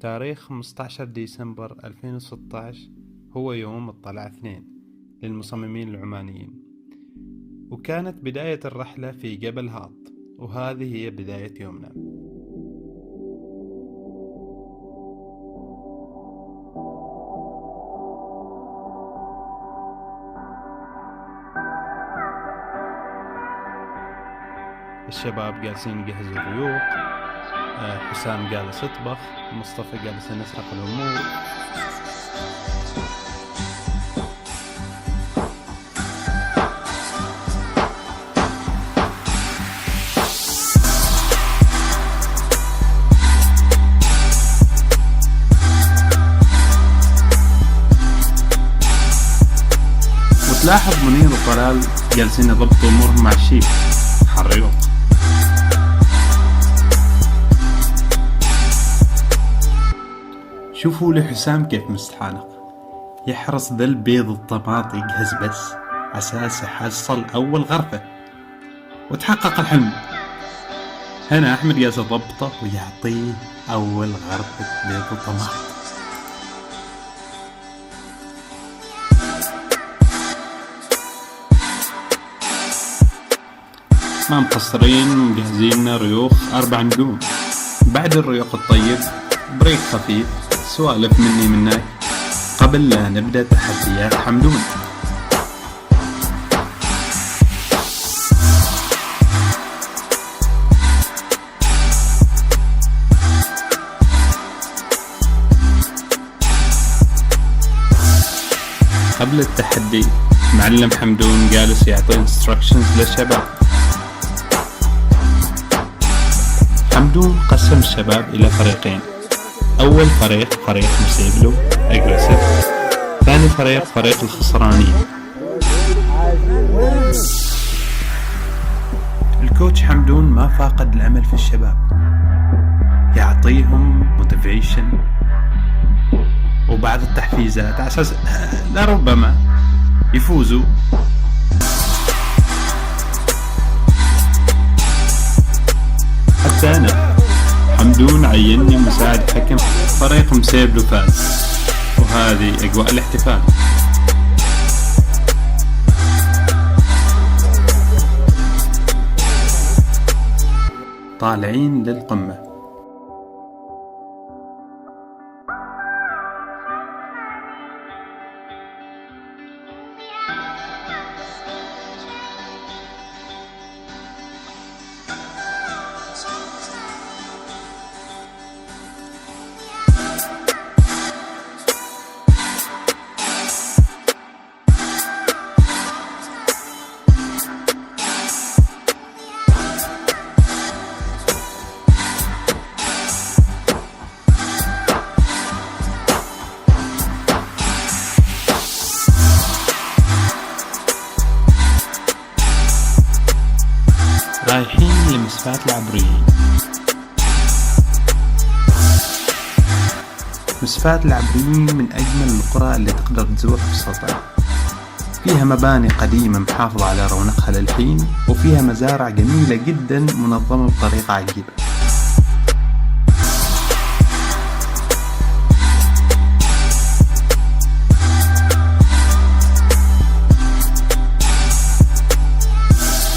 تاريخ 15 ديسمبر 2016 هو يوم الطلعة 2 للمصممين العمانيين، وكانت بداية الرحلة في جبل هاط، وهذه هي بداية يومنا. الشباب جالسين يجهزوا الريوق، حسام جالس يطبخ، مصطفى جالس ينسق الأمور. وتلاحظ منير وطلال جالسين يضبطوا أمورهم مع الشيف حريوق. شوفوا لي حسام كيف مستحانق، يحرص ذا البيض الطماط يجهز بس عساس يحصل أول غرفة وتحقق الحلم. هنا أحمد جالس يضبطه ويعطيه أول غرفة بيض الطماط. ما مقصرين، مجهزين ريوق 4 نجوم. بعد الريوق الطيب بريك خفيف، سوالف مني منك قبل لا نبدأ تحديات حمدون. قبل التحدي معلم حمدون جالس يعطي instructions للشباب. حمدون قسم الشباب إلى فريقين، أول فريق مسيبلو أجريسيف، ثاني فريق الخسرانين. الكوتش حمدون ما فاقد الأمل في الشباب، يعطيهم موتيفيشن وبعض التحفيزات على أساس لربما يفوزوا. حتى أنا حمدون عيني مساعد حكم فريق مسيبلو فاز، وهذه أجواء الاحتفال. طالعين للقمة. رايحين لمسفات العبريين. مسفات العبريين من أجمل القرى اللي تقدر تزورها بسلطنة. فيها مباني قديمة محافظة على رونقها للحين، وفيها مزارع جميلة جدا منظمة بطريقة عجيبة.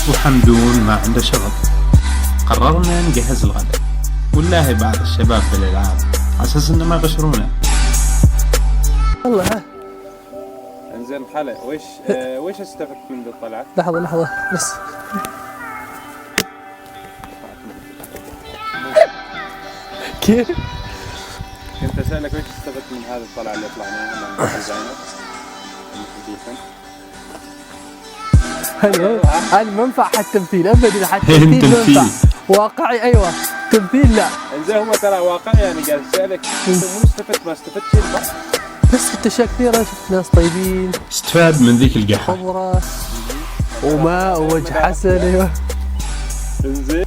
وحمدون ما عنده شغل، قررنا نجهز الغداء ونلاهي بعض الشباب بالألعاب على أساس إنه ما يغشرونا. والله ها انزين خالد، وش استفدت من الطلعة؟ لحظة بس. كيف؟ كنت أسألك وش استفدت من هذه الطلعة اللي طلعناها مع الديزاينر المنفع حتى التمثيل ابدا، حتى التمثيل منفع واقعي. ايوه تمثيل لا انزين هم ترى واقعي، يعني قاعد اسالك مو استفدت ما استفدت شيء بس في اشياء كثيره. شفت ناس طيبين، استفاد من ذيك القحة، خضره وماء ووجه حسن. ايوه انزين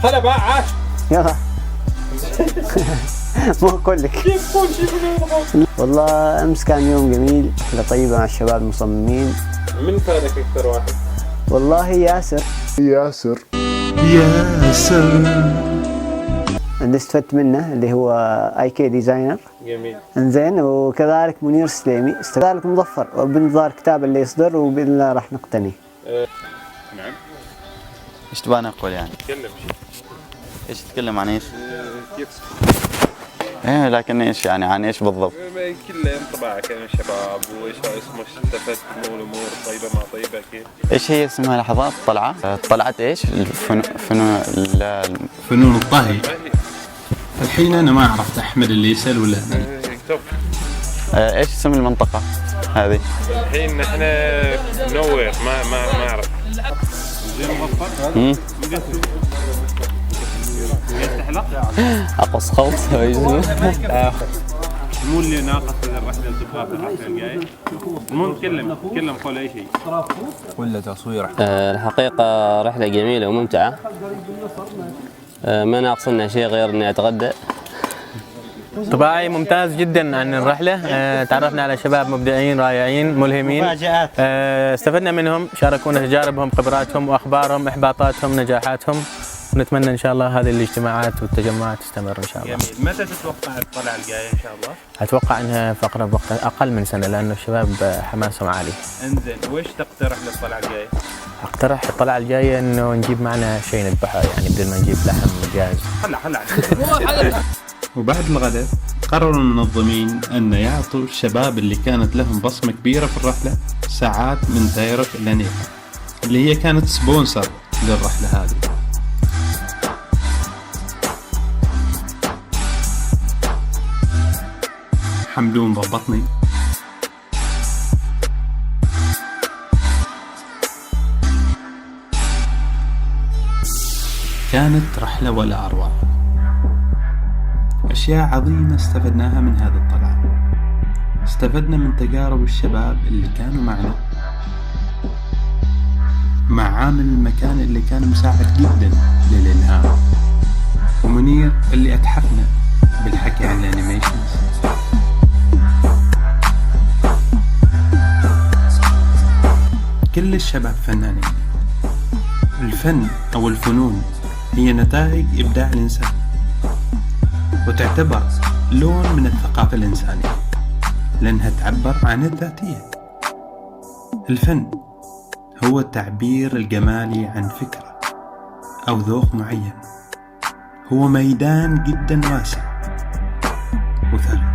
هلا بقى عاش يلا ما أقول لك. كيف كل شيء والله أمس كان يوم جميل، رحلة طيبة مع الشباب المصممين. من فادك أكثر واحد؟ والله ياسر. اللي استفدت منه اللي هو IK ديزاينر. جميل. انزين، وكذلك منير سليمي، كذلك مظفر، وبانتظار كتاب اللي يصدر وبإذن الله راح نقتني. نعم. ايش تبغى نقول يعني؟ تكلم شيء. ايش تتكلم عن ايش؟ كيف؟ ايه لكن ايش يعني عن ايش بالضبط؟ كله انطباعك عن الشباب وايش اسمه استفدت من الامور طيبه ما طيبه كيف؟ ايش هي اسمها لحظات الطلعة؟ طلعت ايش؟ فنون الطهي. الحين انا ما عرفت احمد اللي يسأل ولا انا. ايش اسم المنطقة هذه؟ الحين احنا نوير ما اعرف. زين مظفر؟ اقص خلط مو اللي ناقص الرحله تبغى في الرحله الجايه. المهم تكلم قول اي شيء. ولا تصوير. الحقيقة رحلة جميلة وممتعة. ما ناقصنا شيء غير اني اتغدى. طباعي ممتاز جدا عن الرحلة. تعرفنا على شباب مبدعين رائعين ملهمين. استفدنا منهم، شاركونا تجاربهم خبراتهم واخبارهم احباطاتهم نجاحاتهم، ونتمنى ان شاء الله هذه الاجتماعات والتجمعات تستمر ان شاء الله. جميل. متى تتوقع الطلعة الجاية ان شاء الله؟ اتوقع انها في اقرب وقت، اقل من سنة، لانه الشباب حماسهم عالي. انزين، ويش تقترح للطلعة الجاية؟ اقترح الطلعة الجاية انه نجيب معنا شيء نذبحه، يعني بدل ما نجيب لحم جاهز. خلع. وبعد الغداء قرروا المنظمين أن يعطوا الشباب اللي كانت لهم بصمة كبيرة في الرحلة ساعات من تايرك إلى نيفا، اللي هي كانت سبونسر للرحلة هذه. حمدون ضبطني. كانت رحلة ولا أروع. أشياء عظيمة استفدناها من هذه الطلعة. استفدنا من تجارب الشباب اللي كانوا معنا، مع عامل المكان اللي كان مساعد جدا للإلهام، ومنير اللي أتحفنا بالحكي عن الانيميشنز. كل الشباب فنانين. الفن أو الفنون هي نتائج إبداع الإنسان، وتعتبر لون من الثقافة الإنسانية لأنها تعبر عن الذاتية. الفن هو التعبير الجمالي عن فكرة أو ذوق معين. هو ميدان جدا واسع وثري.